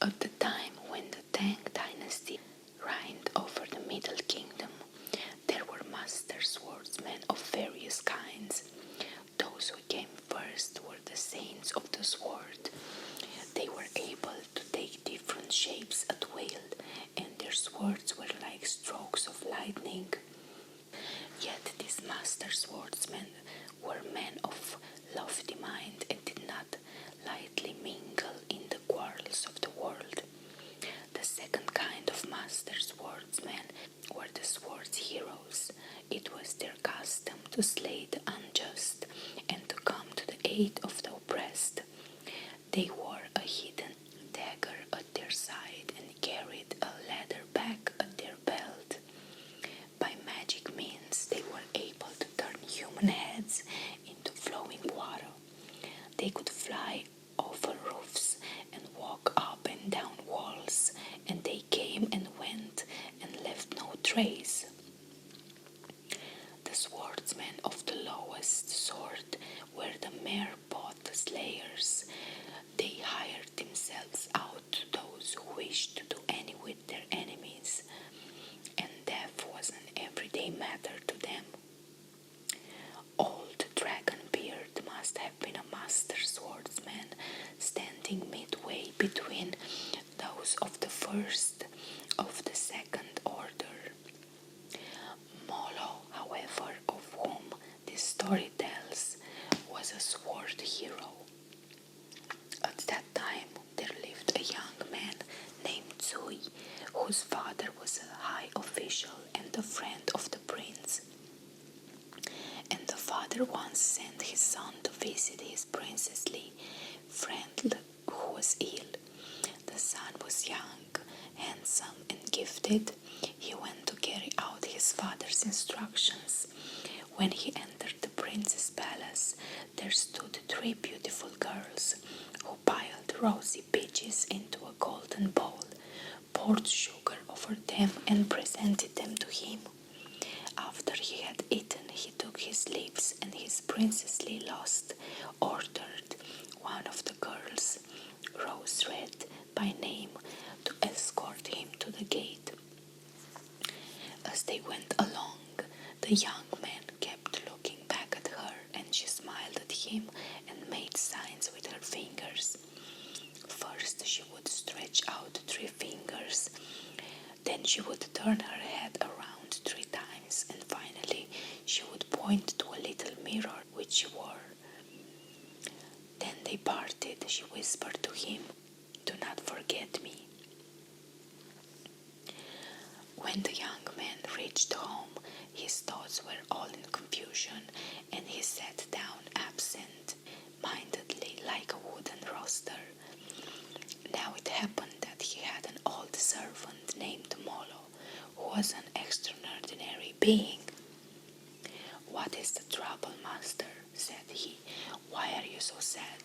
At the time when the Tang dynasty reigned over the Middle Kingdom, there were master swordsmen of various kinds. Those who came first were the saints of the sword. They were able to take different shapes at will, and their swords were like strokes of lightning. Yet these master swordsmen were men of lofty mind and did not lightly mingle in the quarrels of the world. The second kind of master swordsmen were the swords heroes. It was their custom to slay the unjust and to come to the aid of the oppressed. They wore a hidden dagger at their side and carried a leather bag at their belt. By magic means, they were able to turn human heads into flowing water. They could fly over roofs and walk up and down walls, and they came and went and left no trace. The swordsmen of the lowest sort were the mere pot slayers. They hired themselves out to those who wished to do any with their enemies, and death was an everyday matter to them. Old Dragonbeard must have been a master swordsman, standing midway between those of the first of the second order. Molo, however, of whom this story tells, was a sword hero. At that time there lived a young man named Zui, whose father was a high official and a friend of the prince. And the father once sent his son to visit his princessly friend who was ill. The son was young, handsome, and gifted. He went to carry out his father's instructions. When he entered the prince's palace, there stood 3 beautiful girls who piled rosy peaches into a golden bowl, poured sugar over them, and presented them to him. After he had eaten, he took his leaves, and his princessly lust ordered one of the girls, Rose Red by name, to escort him to the gate. As they went along, the young man kept looking back at her, and she smiled at him and made signs with her fingers. First she would stretch out 3 fingers, then she would turn her head around 3 times, and finally she would point to a little mirror which she wore. Then they parted. She whispered to him, "Do not forget me." When the young man reached home, his thoughts were all in confusion, and he sat down absent-mindedly like a wooden roaster. Now it happened that he had an old servant named Molo, who was an extraordinary being. "What is the trouble, master?" said he. "Why are you so sad?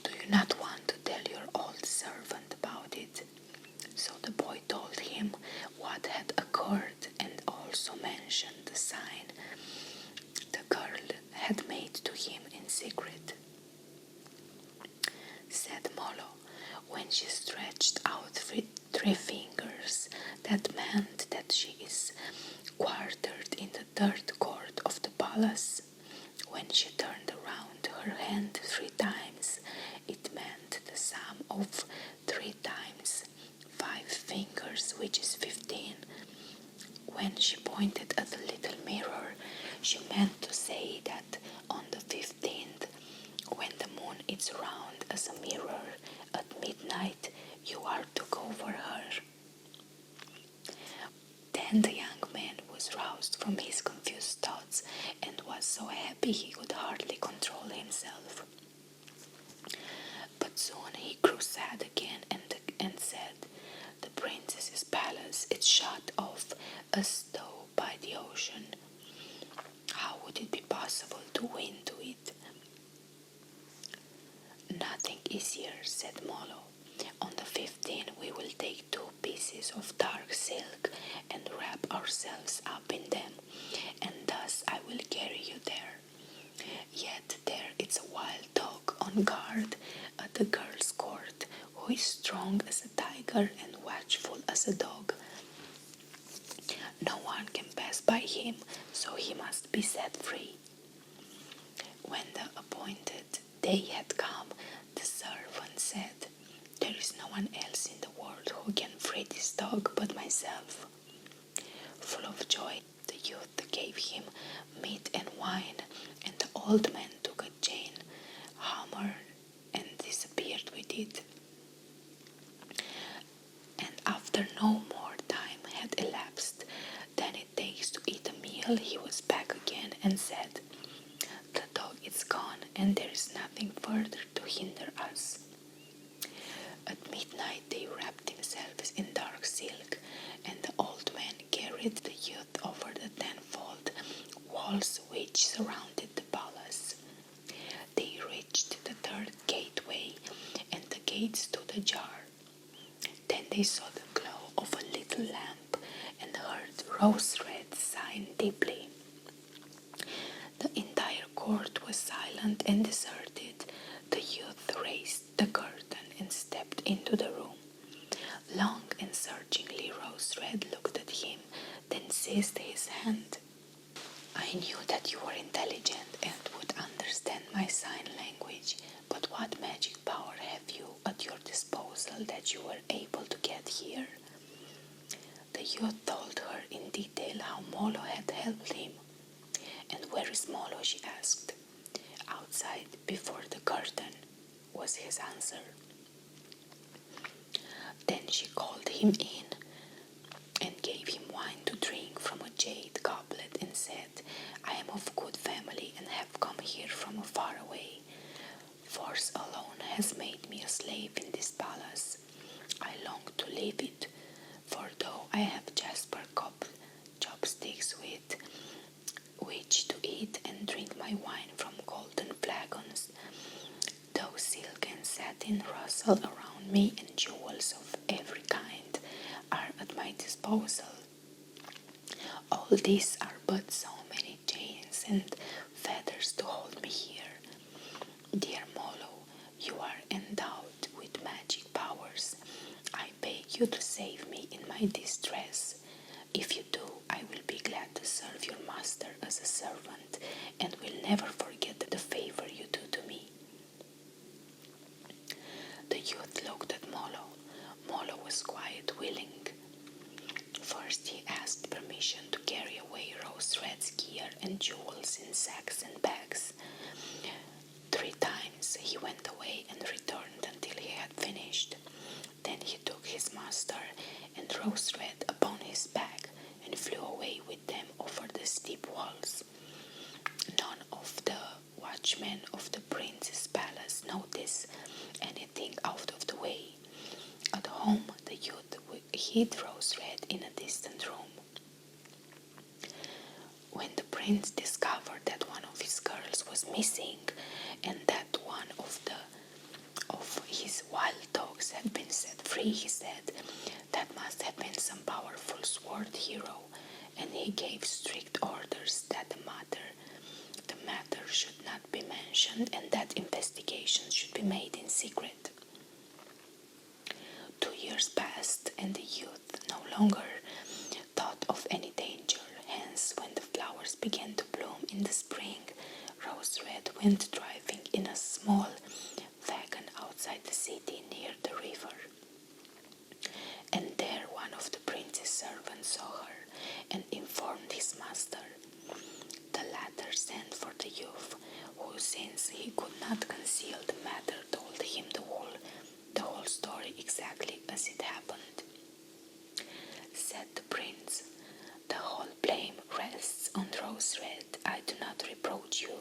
Do you not want to tell your old servant about it?" So the boy told him what had occurred, and also mentioned the sign the girl had made to him in secret. Said Molo, "When she stretched out 3 fingers, that meant that she is quartered in the 3rd court of the palace. When she turned around her hand 3 times, it meant the sum of 3 times 5 fingers, which is 15. When she pointed at the little mirror, she meant to say that on the 15th, when the moon is round as a mirror at midnight, you are to go for her." Then the young man was roused from his confused thoughts and was so happy he could hardly control himself. But soon he grew sad again and said, "The princess's palace is shut off as though by the ocean. How would it be possible to win to it?" "Nothing easier," said Molo. "On the 15th we will take 2 pieces of dark silk and wrap ourselves up in them, and thus I will carry you there. Yet there is a wild dog on guard at the girl's court who who is strong as a tiger and watchful as a dog. No one can pass by him, so he must be set free. When the appointed day had come, the servant said, "There is no one else in the world who can free this dog but myself." Full of joy, the youth gave him meat and wine, and the old man took a chain, hammer, and disappeared with it. And after no more time had elapsed than it takes to eat a meal, he was back again and said, "The dog is gone, and there is nothing further to hinder us." At midnight they wrapped themselves in dark silk, and the old man carried the youth over the tenfold walls which surrounded the palace. They reached the third gateway, and the gate stood ajar. Then they saw the glow of a little lamp and heard Rose-Red sighing deeply. The entire court was silent and deserted. The youth raised the curtain and stepped into the room. Long and searchingly Rose-Red looked at him, then seized his hand. "I knew that you were intelligent and would understand my sign language, but what magic power have you at your disposal that you were able to get here?" The youth told her in detail how Molo had helped him. "And where is Molo?" she asked. "Outside, before the curtain," was his answer. Then she called him in and gave him wine to drink from a jade goblet and said, "I am of good family and have come here from far away. Force alone has made me a slave in this palace. I long to leave it, for though I have jasper chopsticks with which to eat and drink my wine from golden flagons, though silk and satin rustle around me and jewels of every kind are at my disposal, all these are but so many chains and fetters to hold me here. Dear Molo, you are endowed with magic powers. I beg you to save me in my distress. If you do, I will be glad to serve your master as a servant and will never forget the favor you do to me." The youth looked at Molo. Molo was quite willing. First he asked permission to carry away Rose-Red's gear and jewels in sacks and bags. 3 times he went away and returned until he had finished. Then he took his master and Rose-Red upon his back and flew away with them over the steep walls. None of the watchmen of the prince's palace noticed anything out of the way. At home, the youth hid Rose-Red in a distant room. When the prince discovered that one of his girls was missing and that one of his wild dogs had been set free, he said, "That must have been some powerful sword hero," and he gave strict orders that the matter should not be mentioned and that investigations should be made in secret. 2 years passed, and the youth no longer thought of any danger. Hence, when the flowers began to bloom in the spring, Rose-Red went driving in a small wagon outside the city near the river. And there one of the prince's servants saw her and informed his master. The latter sent for the youth, who, since he could not conceal the matter, told him the whole story exactly as it happened. Said the prince, "The whole blame rests on Rose-Red. I do not reproach you.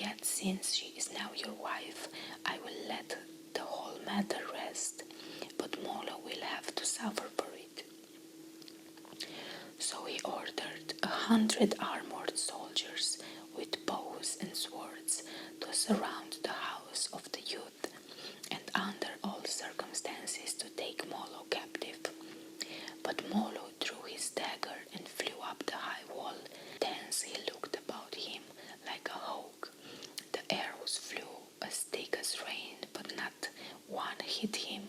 Yet since she is now your wife, I will let the whole matter rest, but Molo will have to suffer for it." So he ordered 100 armored soldiers with bows and swords to surround the house of the youth and under all circumstances to take Molo captive. But Molo drew his dagger and flew up the high wall. Thence he looked about him like a hawk. The arrows flew as thick as rain, but not one hit him.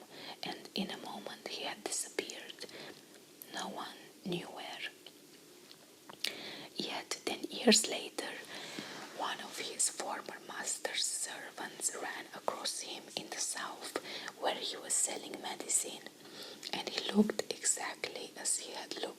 years later, one of his former master's servants ran across him in the south where he was selling medicine, and he looked exactly as he had looked